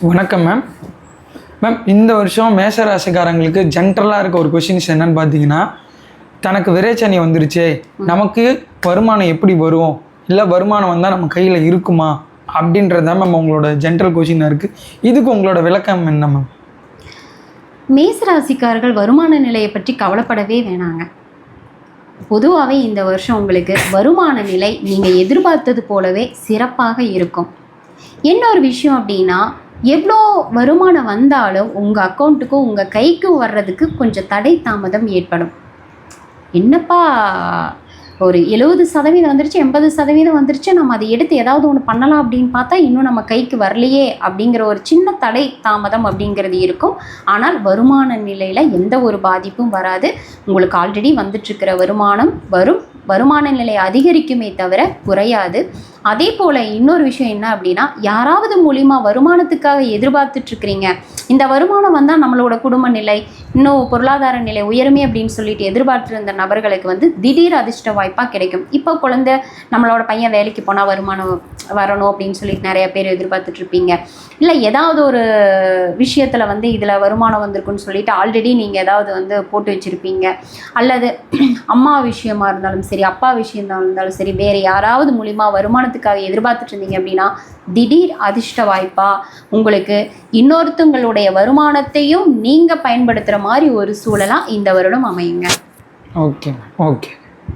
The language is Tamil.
வணக்கம் மேம். இந்த வருஷம் மேசராசிக்காரங்களுக்கு ஜென்ரலாக இருக்க ஒரு கொஷின்ஸ் என்னன்னு பார்த்தீங்கன்னா, தனக்கு விரைச்சனி வந்துருச்சே, நமக்கு வருமானம் எப்படி வரும், இல்லை வருமானம் வந்தால் நம்ம கையில் இருக்குமா அப்படின்றது தான் மேம் உங்களோட ஜென்ரல் கொஷினாக இருக்குது. இதுக்கு உங்களோட விளக்கம் என்ன மேம்? மேசராசிக்காரர்கள் வருமான நிலையை பற்றி கவலைப்படவே வேணாங்க. பொதுவாகவே இந்த வருஷம் உங்களுக்கு வருமான நிலை நீங்கள் எதிர்பார்த்தது போலவே சிறப்பாக இருக்கும். என்ன ஒரு விஷயம் அப்படின்னா, எவ்வளோ வருமானம் வந்தாலும் உங்கள் அக்கௌண்ட்டுக்கும் உங்கள் கைக்கும் வர்றதுக்கு கொஞ்சம் தடை தாமதம் ஏற்படும். என்னப்பா ஒரு 70% வந்துருச்சு, 80% வந்துருச்சு, நம்ம அதை எடுத்து ஏதாவது ஒன்று பண்ணலாம் அப்படின்னு பார்த்தா இன்னும் நம்ம கைக்கு வரலையே அப்படிங்கிற ஒரு சின்ன தடை தாமதம் அப்படிங்கிறது இருக்கும். ஆனால் வருமான நிலையில் எந்த ஒரு பாதிப்பும் வராது. உங்களுக்கு ஆல்ரெடி வந்துட்டுருக்கிற வருமானம் வரும். வருமான நிலை அதிகரிக்குமே தவிர குறையாது. அதே போல் இன்னொரு விஷயம் என்ன அப்படின்னா, யாராவது மூலிமா வருமானத்துக்காக எதிர்பார்த்துட்ருக்கிறீங்க, இந்த வருமானம் வந்தால் நம்மளோட குடும்ப நிலை இன்னும் பொருளாதார நிலை உயருமே அப்படின்னு சொல்லிட்டு எதிர்பார்த்துருந்த நபர்களுக்கு திடீர் அதிர்ஷ்ட வாய்ப்பாக கிடைக்கும். இப்போ குழந்தை நம்மளோட பையன் வேலைக்கு போனால் வருமானம் வரணும் அப்படின்னு சொல்லிட்டு நிறைய பேர் எதிர்பார்த்துட்ருப்பீங்க. இல்லை ஏதாவது ஒரு விஷயத்தில் இதில் வருமானம் வந்திருக்குன்னு சொல்லிட்டு ஆல்ரெடி நீங்கள் ஏதாவது போட்டு வச்சுருப்பீங்க. அல்லது அம்மா விஷயமா இருந்தாலும் சரி, அப்பா விஷயம் இருந்தாலும் சரி, வேறு யாராவது மூலிமா வருமானத்துக்காக எதிர்பார்த்துட்டு இருந்தீங்க அப்படின்னா திடீர் அதிர்ஷ்ட வாய்ப்பா உங்களுக்கு இன்னொருத்தங்களுடைய வருமானத்தையும் நீங்கள் பயன்படுத்துகிற மாதிரி ஒரு சூழலாக இந்த வருடம் அமையுங்க. ஓகே.